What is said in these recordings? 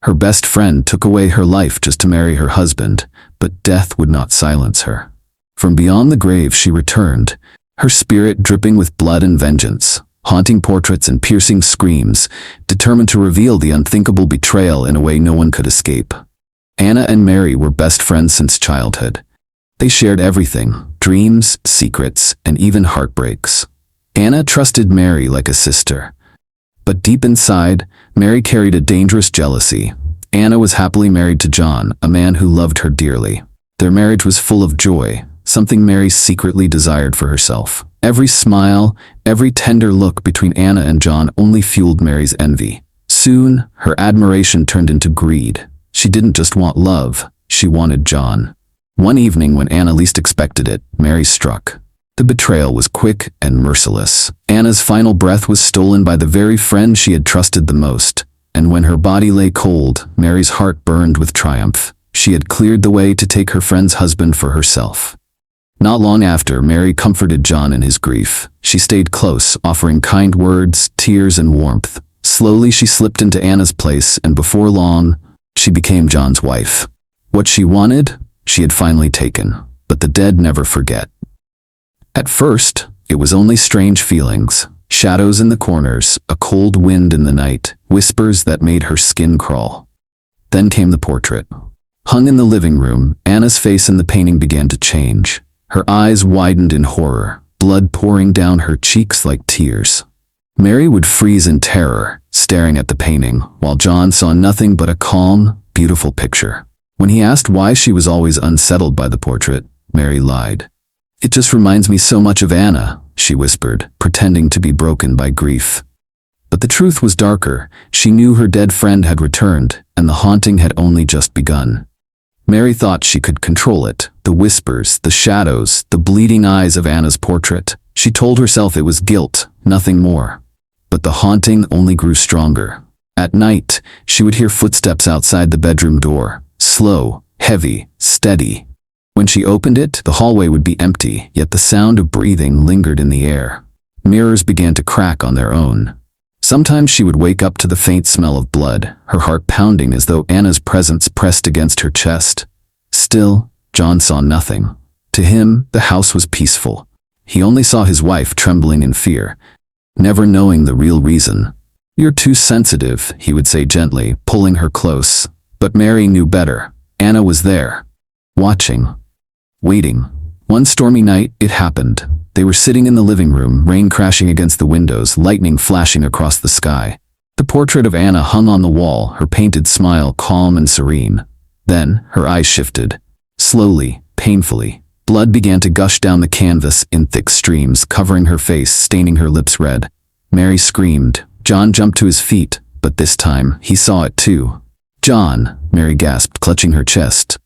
Her best friend took away her life just to marry her husband, but death would not silence her. From beyond the grave she returned, her spirit dripping with blood and vengeance, haunting portraits and piercing screams, determined to reveal the unthinkable betrayal in a way no one could escape. Anna and Mary were best friends since childhood. They shared everything, dreams, secrets, and even heartbreaks. Anna trusted Mary like a sister. But deep inside, Mary carried a dangerous jealousy. Anna was happily married to John, a man who loved her dearly. Their marriage was full of joy, something Mary secretly desired for herself. Every smile, every tender look between Anna and John only fueled Mary's envy. Soon, her admiration turned into greed. She didn't just want love, she wanted John. One evening when Anna least expected it, Mary struck. The betrayal was quick and merciless. Anna's final breath was stolen by the very friend she had trusted the most. And when her body lay cold, Mary's heart burned with triumph. She had cleared the way to take her friend's husband for herself. Not long after, Mary comforted John in his grief. She stayed close, offering kind words, tears, and warmth. Slowly she slipped into Anna's place, and before long, she became John's wife. What she wanted, she had finally taken. But the dead never forget. At first, it was only strange feelings, shadows in the corners, a cold wind in the night, whispers that made her skin crawl. Then came the portrait. Hung in the living room, Anna's face in the painting began to change. Her eyes widened in horror, blood pouring down her cheeks like tears. Mary would freeze in terror, staring at the painting, while John saw nothing but a calm, beautiful picture. When he asked why she was always unsettled by the portrait, Mary lied. "It just reminds me so much of Anna," she whispered, pretending to be broken by grief. But the truth was darker. She knew her dead friend had returned, and the haunting had only just begun. Mary thought she could control it, the whispers, the shadows, the bleeding eyes of Anna's portrait. She told herself it was guilt, nothing more. But the haunting only grew stronger. At night, she would hear footsteps outside the bedroom door, slow, heavy, steady. When she opened it, the hallway would be empty, yet the sound of breathing lingered in the air. Mirrors began to crack on their own. Sometimes she would wake up to the faint smell of blood, her heart pounding as though Anna's presence pressed against her chest. Still, John saw nothing. To him, the house was peaceful. He only saw his wife trembling in fear, never knowing the real reason. "You're too sensitive," he would say gently, pulling her close. But Mary knew better. Anna was there, watching, waiting. One stormy night, it happened. They were sitting in the living room, rain crashing against the windows, lightning flashing across the sky. The portrait of Anna hung on the wall, her painted smile calm and serene. Then, her eyes shifted. Slowly, painfully, blood began to gush down the canvas in thick streams, covering her face, staining her lips red. Mary screamed. John jumped to his feet, but this time, he saw it too. "John," Mary gasped, clutching her chest.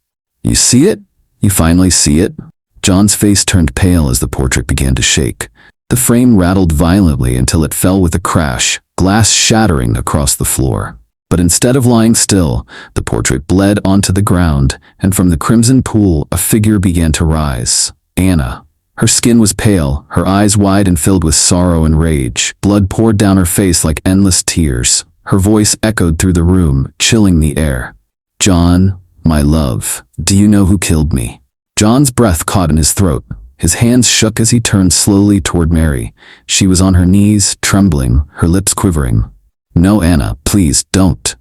"You see it? You finally see it?" John's face turned pale as the portrait began to shake. The frame rattled violently until it fell with a crash, glass shattering across the floor. But instead of lying still, the portrait bled onto the ground, and from the crimson pool, a figure began to rise. Anna. Her skin was pale, her eyes wide and filled with sorrow and rage. Blood poured down her face like endless tears. Her voice echoed through the room, chilling the air. "John, my love, do you know who killed me?" John's breath caught in his throat. His hands shook as he turned slowly toward Mary. She was on her knees, trembling, her lips quivering. "No, Anna, please, don't."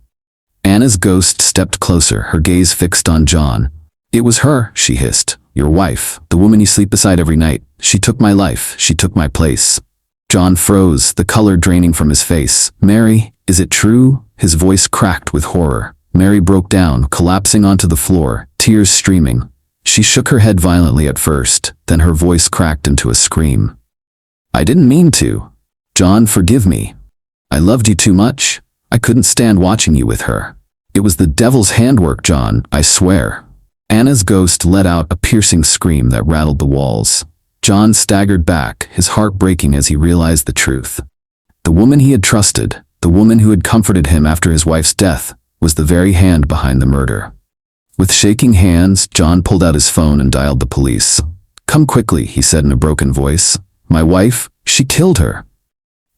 Anna's ghost stepped closer, her gaze fixed on John. "It was her," she hissed. "Your wife, the woman you sleep beside every night. She took my life, she took my place." John froze, the color draining from his face. "Mary, is it true?" His voice cracked with horror. Mary broke down, collapsing onto the floor, tears streaming. She shook her head violently at first, then her voice cracked into a scream. "I didn't mean to. John, forgive me. I loved you too much. I couldn't stand watching you with her. It was the devil's handwork, John, I swear." Anna's ghost let out a piercing scream that rattled the walls. John staggered back, his heart breaking as he realized the truth. The woman he had trusted, the woman who had comforted him after his wife's death, was the very hand behind the murder. With shaking hands, John pulled out his phone and dialed the police. "Come quickly," he said in a broken voice. "My wife, she killed her."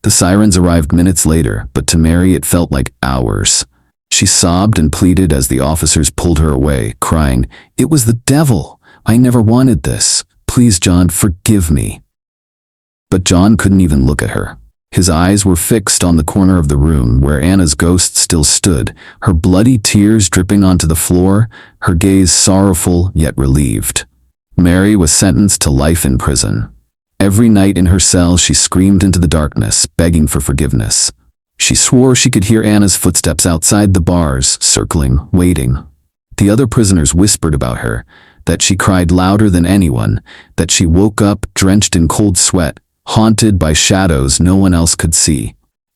The sirens arrived minutes later, but to Mary it felt like hours. She sobbed and pleaded as the officers pulled her away, crying, "It was the devil! I never wanted this. Please, John, forgive me." But John couldn't even look at her. His eyes were fixed on the corner of the room where Anna's ghost still stood, her bloody tears dripping onto the floor, her gaze sorrowful yet relieved. Mary was sentenced to life in prison. Every night in her cell she screamed into the darkness, begging for forgiveness. She swore she could hear Anna's footsteps outside the bars, circling, waiting. The other prisoners whispered about her, that she cried louder than anyone, that she woke up drenched in cold sweat, haunted by shadows no one else could see.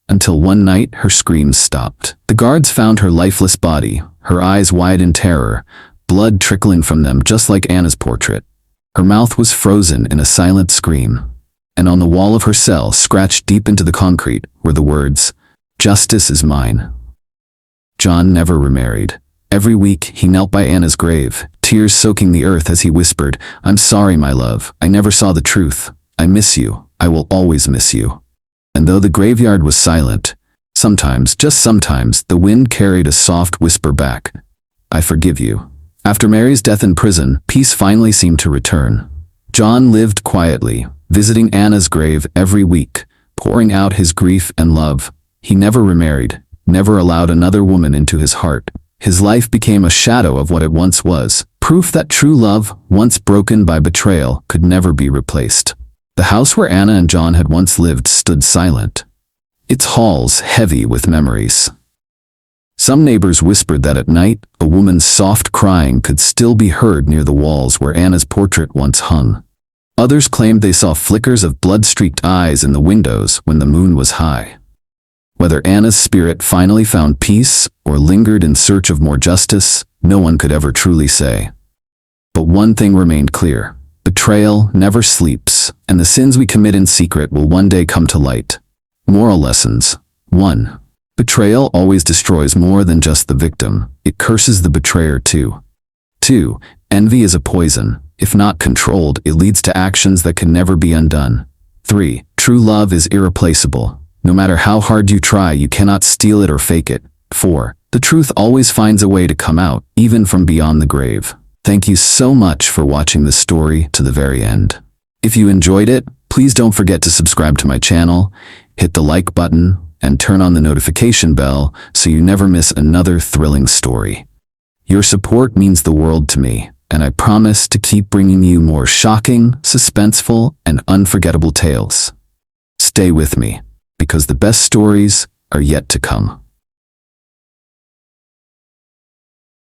Until one night her screams stopped. The guards found her lifeless body, her eyes wide in terror, blood trickling from them just like Anna's portrait. Her mouth was frozen in a silent scream, and on the wall of her cell, scratched deep into the concrete, were the words, "Justice is mine." John never remarried. Every week he knelt by Anna's grave, tears soaking the earth as he whispered, "I'm sorry, my love. I never saw the truth. I miss you. I will always miss you." And though the graveyard was silent, sometimes, just sometimes, the wind carried a soft whisper back, "I forgive you." After Mary's death in prison, peace finally seemed to return. John lived quietly, visiting Anna's grave every week, pouring out his grief and love. He never remarried, never allowed another woman into his heart. His life became a shadow of what it once was, proof that true love, once broken by betrayal, could never be replaced. The house where Anna and John had once lived stood silent, its halls heavy with memories. Some neighbors whispered that at night, a woman's soft crying could still be heard near the walls where Anna's portrait once hung. Others claimed they saw flickers of blood-streaked eyes in the windows when the moon was high. Whether Anna's spirit finally found peace or lingered in search of more justice, no one could ever truly say. But one thing remained clear: betrayal never sleeps, and the sins we commit in secret will one day come to light. Moral lessons. 1. Betrayal always destroys more than just the victim, it curses the betrayer too. 2. Envy is a poison. If not controlled, it leads to actions that can never be undone. 3. True love is irreplaceable. No matter how hard you try, you cannot steal it or fake it. 4. The truth always finds a way to come out, even from beyond the grave. Thank you so much for watching this story to the very end. If you enjoyed it, please don't forget to subscribe to my channel, hit the like button, and turn on the notification bell so you never miss another thrilling story. Your support means the world to me, and I promise to keep bringing you more shocking, suspenseful, and unforgettable tales. Stay with me, because the best stories are yet to come.